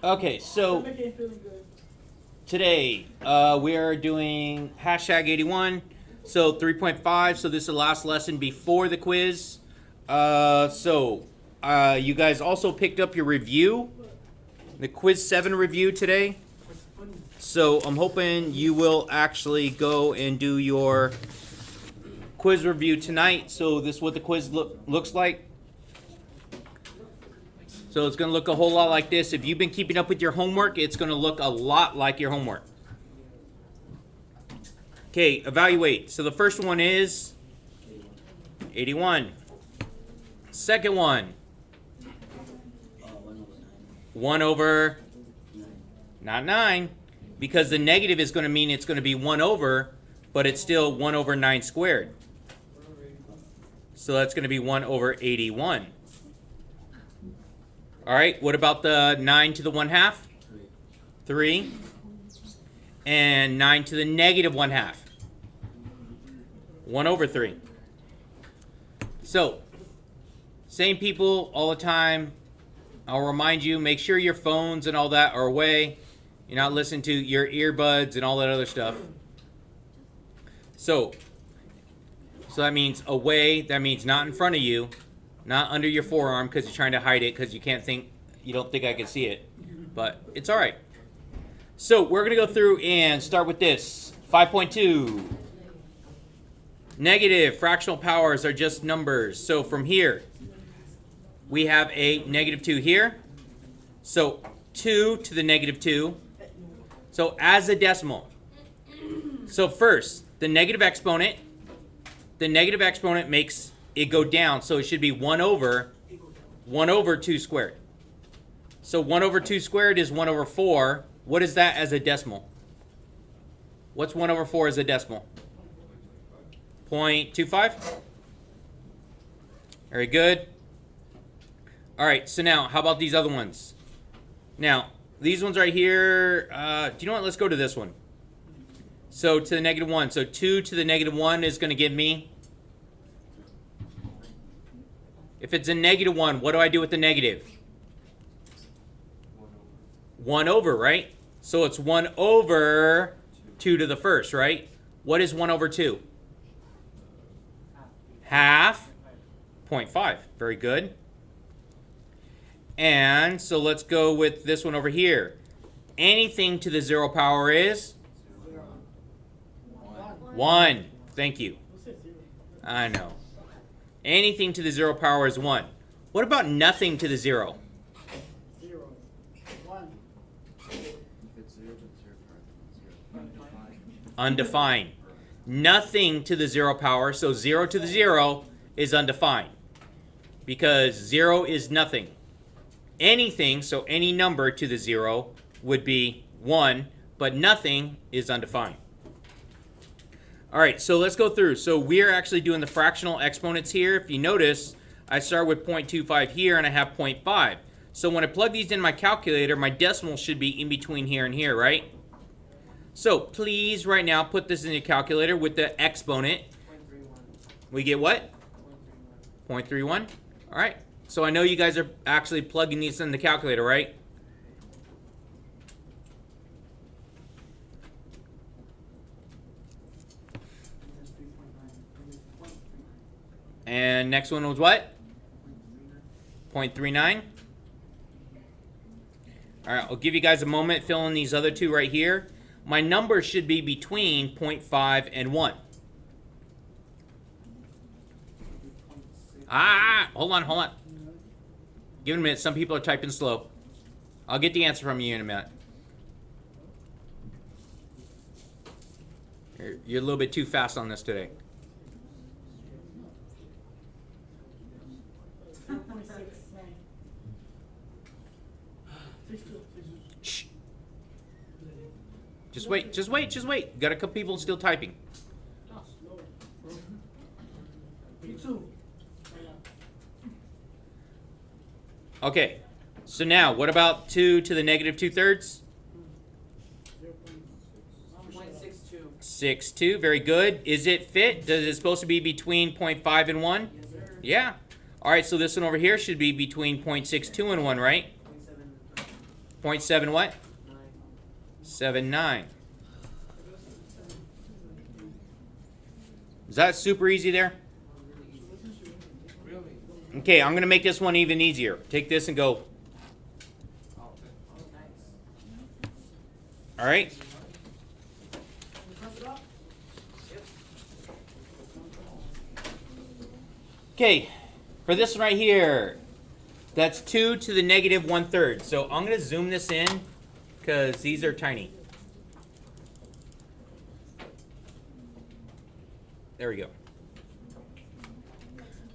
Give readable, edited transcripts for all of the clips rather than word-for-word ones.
Okay, so today we are doing hashtag 81, so 3.5. So this is the last lesson before the quiz. You guys also picked up your review, the quiz 7 review today. So I'm hoping you will actually go and do your quiz review tonight. So this is what the quiz looks like. So it's going to look a whole lot like this. If you've been keeping up with your homework, it's going to look a lot like your homework. Okay, evaluate. So the first one is 81. Second one, 1 over, not 9, because the negative is going to mean it's going to be 1 over, but it's still 1 over 9 squared. So that's going to be 1 over 81. All right, what about the 9 to the 1/2? 3. And 9 to the negative 1/2? 1 over 3. So, same people all the time. I'll remind you, make sure your phones and all that are away. You're not listening to your earbuds and all that other stuff. So that means away, that means not in front of you. Not under your forearm because you're trying to hide it because you don't think I can see it. But it's all right. So we're going to go through and start with this. 5.2. Negative fractional powers are just numbers. So from here, we have a negative 2 here. So 2 to the negative 2. So as a decimal. So first, the negative exponent makes it go down, so it should be 1 over 2 squared. So 1 over 2 squared is 1 over 4. What is that as a decimal? What's 1 over 4 as a decimal? 0.25? Very good. All right, so now, how about these other ones? Now, these ones right here, do you know what? Let's go to this one. So to the negative 1. So 2 to the negative 1 is going to give me... If it's a negative 1, what do I do with the negative? 1 over, right? So it's 1 over 2 to the first, right? What is 1 over 2? Half. 0.5. Very good. And so let's go with this one over here. Anything to the 0 power is? 1. Thank you. I know. Anything to the 0 power is 1. What about nothing to the 0? 0. 1. Undefined. Nothing to the 0 power, so 0 to the 0 is undefined. Because 0 is nothing. Anything, so any number to the 0 would be 1, but nothing is undefined. All right, so let's go through. So we're actually doing the fractional exponents here. If you notice, I start with 0.25 here and I have 0.5. So when I plug these in my calculator, my decimal should be in between here and here, right? So please right now put this in your calculator with the exponent. 0.31. We get what? 0.31. All right. So I know you guys are actually plugging these in the calculator, right? And next one was what? 0.39. All right, I'll give you guys a moment, fill in these other two right here. My number should be between 0.5 and 1. Hold on. Give it a minute. Some people are typing slow. I'll get the answer from you in a minute. You're a little bit too fast on this today. Shh. Just wait. Got a couple people still typing. Okay, so now what about 2 to the negative 2/3? 1.62. 6.2, very good. Is it fit? Does it supposed to be between 0.5 and 1? Yes, sir. Yeah. All right, so this one over here should be between 0.62 and 1, right? 0.7 what? 9. 79. Is that super easy there? Okay, I'm going to make this one even easier. Take this and go. Oh, nice. All right? Press it up. Yep. Okay, for this one right here, that's 2 to the negative 1/3. So I'm going to zoom this in because these are tiny. There we go.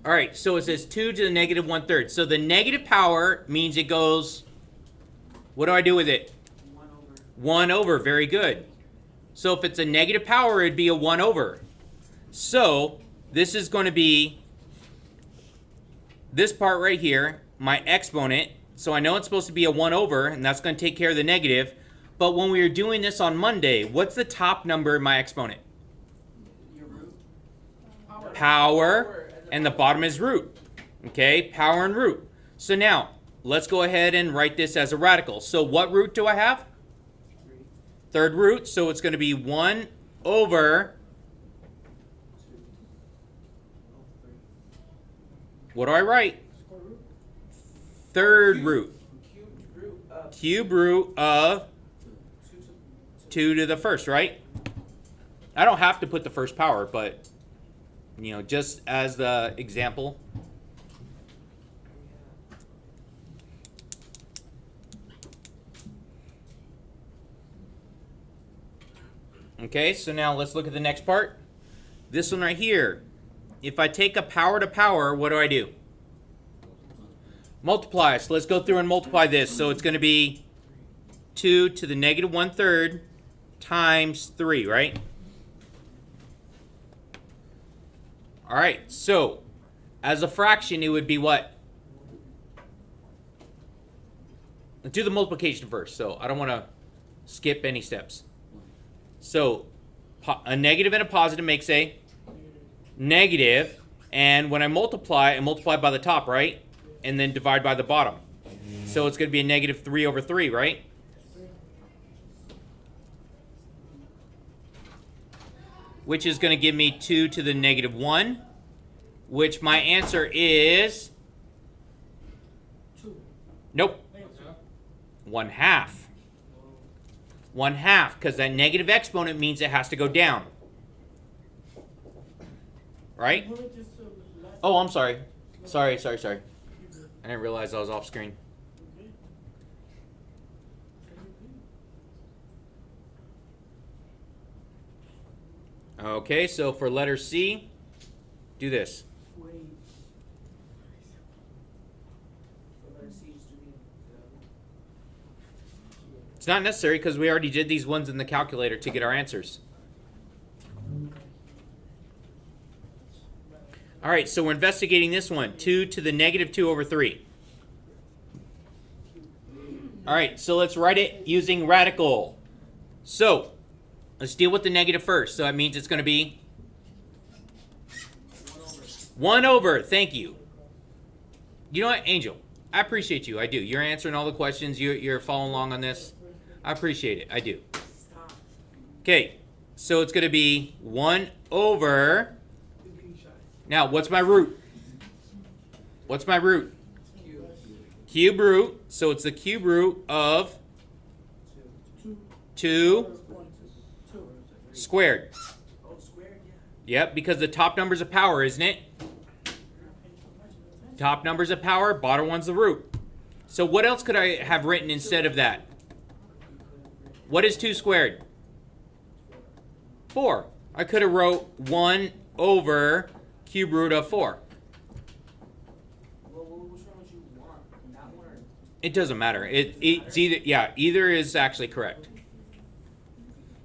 All right, so it says 2 to the negative 1/3. So the negative power means it goes, what do I do with it? 1 over. 1 over, very good. So if it's a negative power, it'd be a 1 over. So this is going to be this part right here, my exponent. So I know it's supposed to be a 1 over, and that's going to take care of the negative. But when we were doing this on Monday, what's the top number in my exponent? Your root. Power, and the bottom is root. Okay, power and root. So now, let's go ahead and write this as a radical. So what root do I have? 3. Third root, so it's going to be 1 over, 2. Oh, 3. what do I write? Square root. Third root. Cubed root of Cube root of 2 to the first, right? I don't have to put the first power, but, you know, just as the example. Okay, so now let's look at the next part. This one right here. If I take a power to power, what do? Multiply. So let's go through and multiply this. So it's going to be 2 to the negative 1/3 times 3, right? All right, so as a fraction, it would be what? Let's do the multiplication first. So I don't want to skip any steps. So a negative and a positive makes a negative. And when I multiply by the top, right? And then divide by the bottom. So it's going to be a negative 3 over 3, right? Which is going to give me 2 to the negative 1. Which my answer is... 2. Nope. 1/2. 1/2, because that negative exponent means it has to go down. Right? Oh, I'm sorry. Sorry. I didn't realize I was off screen. Okay, so for letter C, do this. Wait. For letter C, just do It's not necessary because we already did these ones in the calculator to get our answers. All right, so we're investigating this one. 2 to the negative 2 over 3. All right, so let's write it using radical. So let's deal with the negative first. So that means it's going to be 1 over. Thank you. You know what, Angel? I appreciate you. I do. You're answering all the questions. You're following along on this. I appreciate it. I do. Stop. Okay, so it's going to be 1 over. Now, what's my root? What's my root? Cube root. So it's the cube root of 2 squared. Oh, squared, yeah. Yep, because the top number's a power, isn't it? Top number's a power, bottom one's the root. So what else could I have written instead of that? What is 2 squared? 4. I could have wrote 1 over cube root of 4. Well, which one would you want? That one or? It doesn't matter. It's either, yeah, either is actually correct.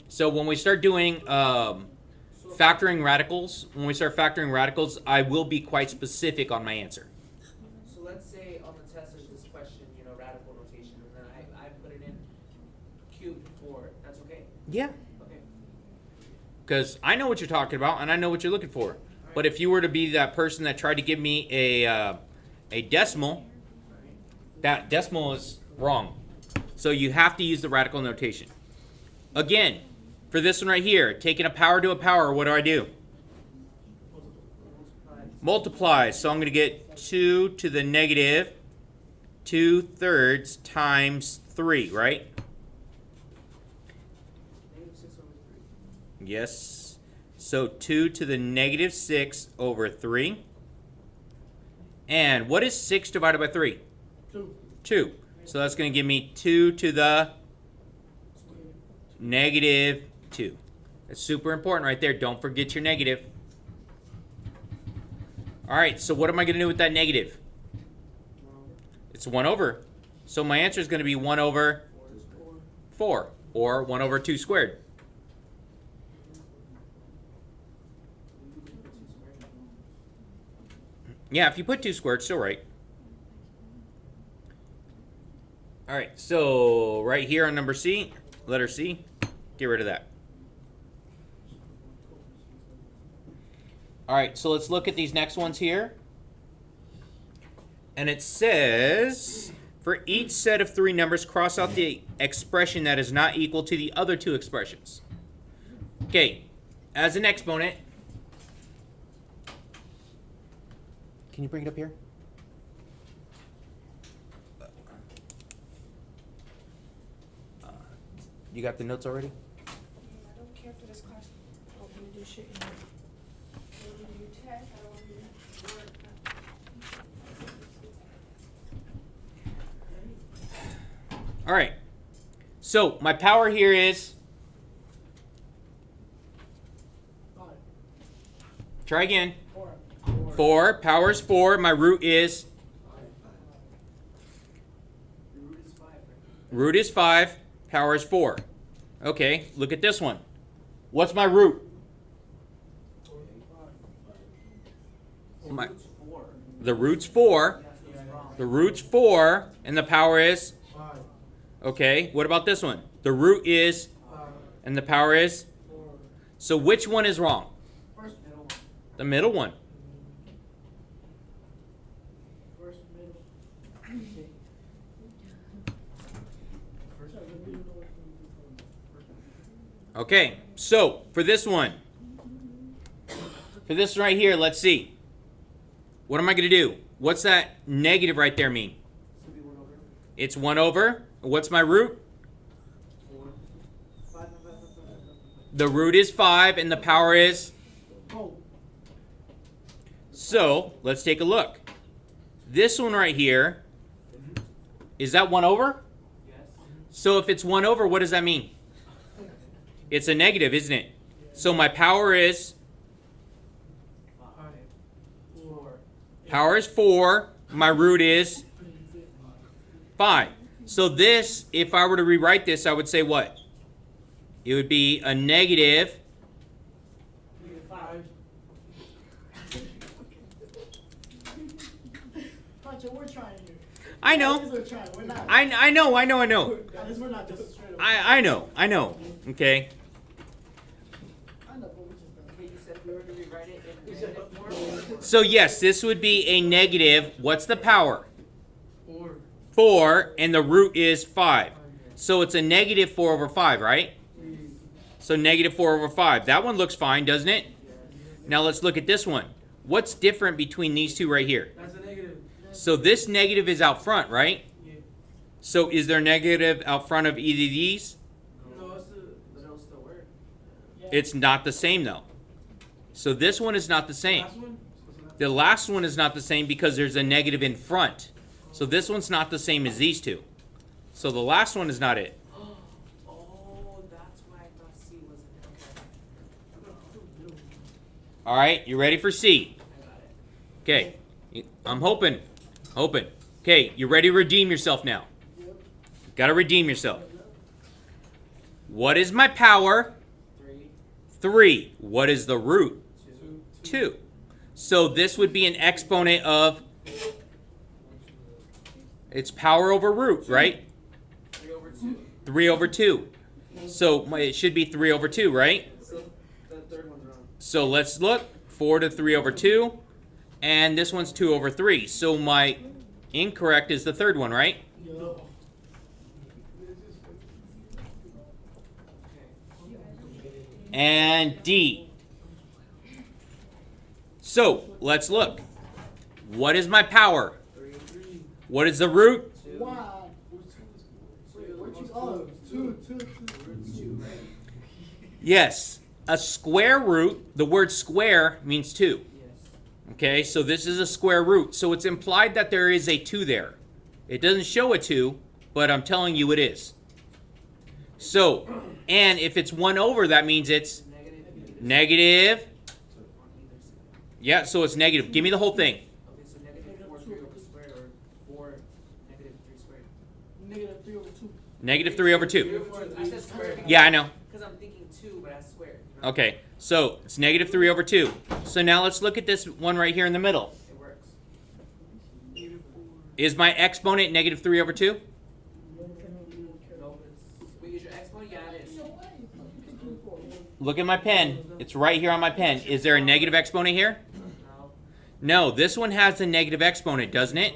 So when we start doing factoring radicals, I will be quite specific on my answer. So let's say on the test there's this question, radical notation, and then I put it in cubed 4. That's okay? Yeah. Okay. Because I know what you're talking about and I know what you're looking for. But if you were to be that person that tried to give me a decimal, that decimal is wrong. So you have to use the radical notation. Again, for this one right here, taking a power to a power, what do? Multiply. So I'm going to get 2 to the negative 2/3 times 3, right? Negative 6 over 3. Yes. So 2 to the negative 6 over 3. And what is 6 divided by 3? 2. So that's going to give me 2 to the negative 2. That's super important right there. Don't forget your negative. All right, so what am I going to do with that negative? It's 1 over. So my answer is going to be 1 over 4, or 1 over 2 squared. Yeah, if you put 2 squared, it's still right. All right, so right here on number C, letter C, get rid of that. All right, so let's look at these next ones here. And it says, for each set of 3 numbers, cross out the expression that is not equal to the other 2 expressions. Okay, as an exponent, can you bring it up here? You got the notes already? I don't care for this class. I don't want to do shit anymore. I don't want to do tech. I don't want to do work. All right. So my power here is. Try again. 4. Power is 4. My root is. Root is 5. Power is 4. Okay, look at this one. What's my root? The root's 4. The root's 4, and the power is? Okay, what about this one? The root is, and the power is? So which one is wrong? The middle one. Okay, so for this one right here, let's see. What am I going to do? What's that negative right there mean? It's 1 over. What's my root? The root is 5 and the power is? So, let's take a look. This one right here, is that 1 over? Yes. So if it's 1 over, what does that mean? It's a negative, isn't it? So my power is? 4. Power is 4. My root is? 5. So this, if I were to rewrite this, I would say what? It would be a negative. 5. We're trying here. I know. We're trying. We're not. I know. We're not just straight up. I know. Okay. I know, but we just don't. Okay, you said we were to rewrite it in negative form. So yes, this would be a negative. What's the power? 4. 4, and the root is 5. So it's a negative 4 over 5, right? So negative 4 over 5. That one looks fine, doesn't it? Now let's look at this one. What's different between these two right here? That's a negative. So this negative is out front, right? Yeah. So is there negative out front of either of these? No, it's the. But it'll still work. Yeah. It's not the same though. So this one is not the same. Last one? The last one is not the same because there's a negative in front. So this one's not the same as these two. So the last one is not it. Oh, that's why I thought C wasn't okay. All right, you ready for C? I got it. Okay, I'm hoping. Okay, you ready to redeem yourself now? Got to redeem yourself. What is my power? 3. 3. What is the root? 2. 2. So this would be an exponent of its power over root, right? 3 over 2. 3 over 2. So it should be 3 over 2, right? So the third one's wrong. So let's look. 4 to 3 over 2. And this one's 2 over 3. So my incorrect is the third one, right? Yo. and D. So, let's look. What is my power? What is the root? One. Wait, where'd you? Oh, two. Yes. A square root, the word square means 2. Yes. Okay, so this is a square root. So it's implied that there is a 2 there. It doesn't show a 2, but I'm telling you it is. So, and if it's 1 over, that means it's negative. On either side. Yeah, so it's negative. Give me the whole thing. Okay, so negative 4 3 over squared or 4 negative 3 squared. Negative 3 over 2. Negative 3 over 2. 3 over 2. I said squared. Yeah, I know. Because I'm thinking 2, but that's squared. You know? Okay, so it's negative 3 over 2. So now let's look at this one right here in the middle. It works. Is my exponent negative 3 over 2? No, wait, is your exponent? Yeah, it is. Look at my pen. It's right here on my pen. Is there a negative exponent here? No. No, this one has a negative exponent, doesn't it?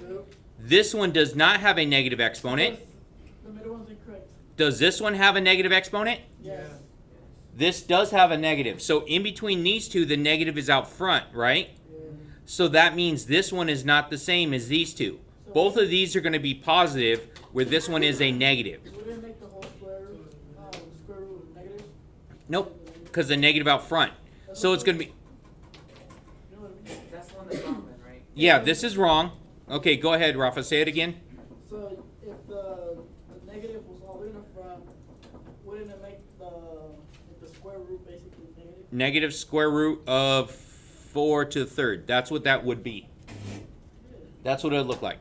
Yep. This one does not have a negative exponent. The middle one's incorrect. Does this one have a negative exponent? Yes. This does have a negative. So in between these two, the negative is out front, right? Yeah. So that means this one is not the same as these two. Both of these are going to be positive, where this one is a negative. Would it make the whole square root negative? Nope, because the negative out front. So it's going to be, You know what I mean? That's the one that's wrong then, right? yeah, this is wrong. Okay, go ahead, Rafa, say it again. So if the negative was all in the front, wouldn't it make the square root basically negative? Negative square root of 4 to the third. That's what that would be. That's what it would look like.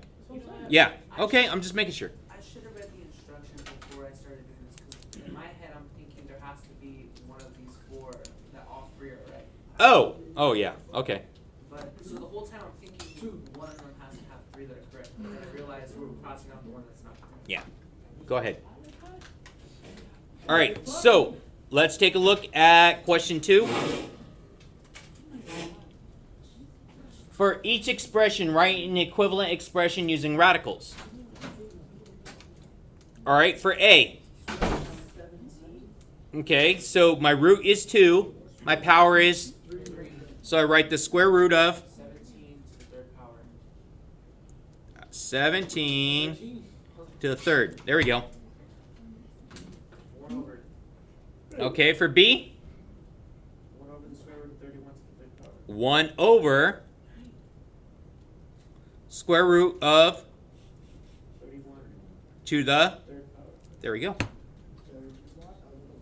Yeah, okay, I'm just making sure. I should have read the instructions before I started doing this, because in my head I'm thinking there has to be one of these 4 that all 3 are right. Oh yeah, okay. But so the whole time I'm thinking one of them has to have 3 that are correct. And then I realized we're crossing out the one that's not correct. Yeah, go ahead. All right, so let's take a look at question 2. For each expression, write an equivalent expression using radicals. All right, for A. Okay, so my root is 2. My power is, so I write the square root of 17 to the third power. 17 to the third. There we go. 1 over. Okay, for B, 1 over the square root of 31 to the third power. 1 over square root of 31 to the, third power. there we go.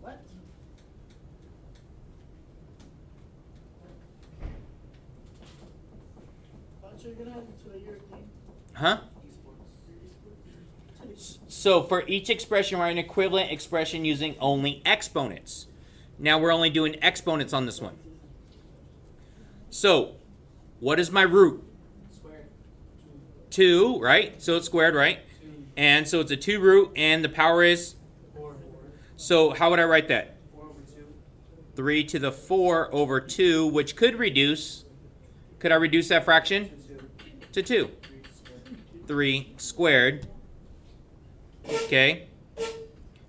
What? Aren't you gonna have it to the year thing? Huh? So for each expression, write an equivalent expression using only exponents. Now we're only doing exponents on this one. So, what is my root? Squared. 2, right? So it's squared, right? 2. And so it's a 2 root, and the power is? 4. So how would I write that? 4 over 2. 3 to the 4 over 2, which could reduce. Could I reduce that fraction? To 2. To 2. 3 squared. Okay.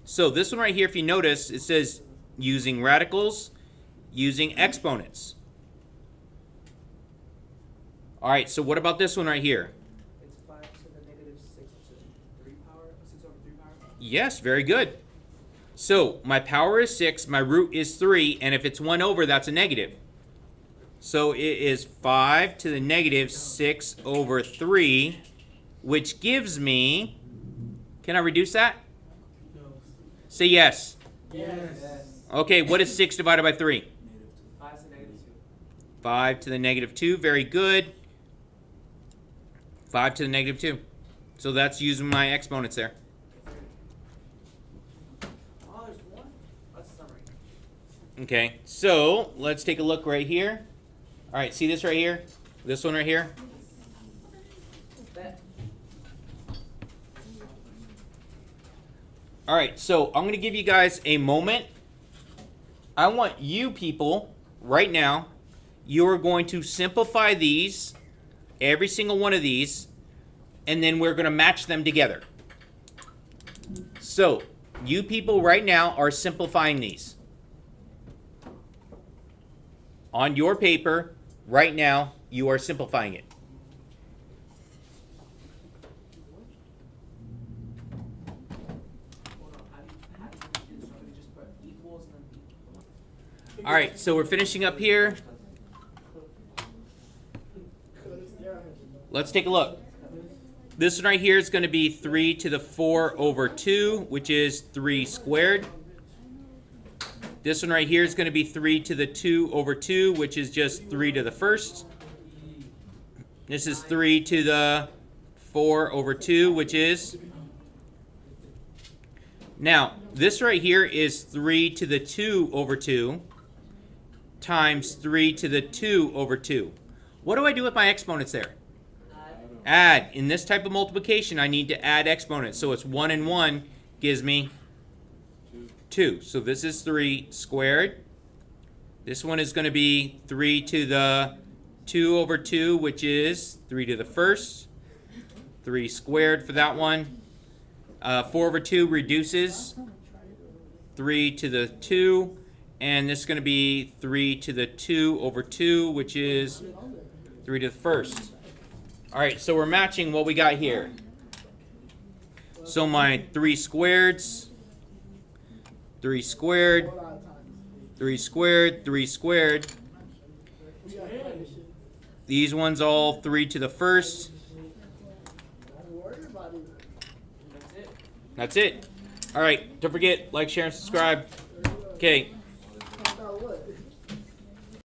So this one right here, if you notice, it says using radicals, using exponents. All right, so what about this one right here? It's 5 to the negative 6 to 3 power. 6 over 3 power. Yes, very good. So my power is 6, my root is 3, and if it's 1 over, that's a negative. So it is 5 to the negative 6 over 3, which gives me, can I reduce that? No. Say yes. Yes. Okay, what is 6 divided by 3? 5 to negative 2. 5 to the negative 2, very good. 5 to the negative 2. So that's using my exponents there. Oh, there's 1. That's a summary. Okay, so let's take a look right here. All right, see this right here? This one right here? That. All right, so I'm going to give you guys a moment. I want you people, right now, you are going to simplify these, every single one of these, and then we're going to match them together. So, you people right now are simplifying these. on your paper right now, you are simplifying it. Hold on, how do you do this? Somebody just put equals and then All right, so we're finishing up here. Let's take a look. This one right here is going to be 3 to the 4 over 2, which is 3 squared. This one right here is going to be 3 to the 2 over 2, which is just 3 to the first. This is 3 to the 4 over 2, which is... Now, this right here is 3 to the 2 over 2 times 3 to the 2 over 2. What do I do with my exponents there? Add. In this type of multiplication, I need to add exponents. So it's 1 and 1 gives me 2. So this is 3 squared. This one is going to be 3 to the 2 over 2, which is 3 to the first. 3 squared for that one. 4 over 2 reduces. 3 to the 2. And this is going to be 3 to the 2 over 2, which is 3 to the first. All right, so we're matching what we got here. So my 3 squareds, 3 squared, 3 squared, 3 squared. These ones all 3 to the first. that's it. That's it. All right, don't forget, like, share, and subscribe. Okay.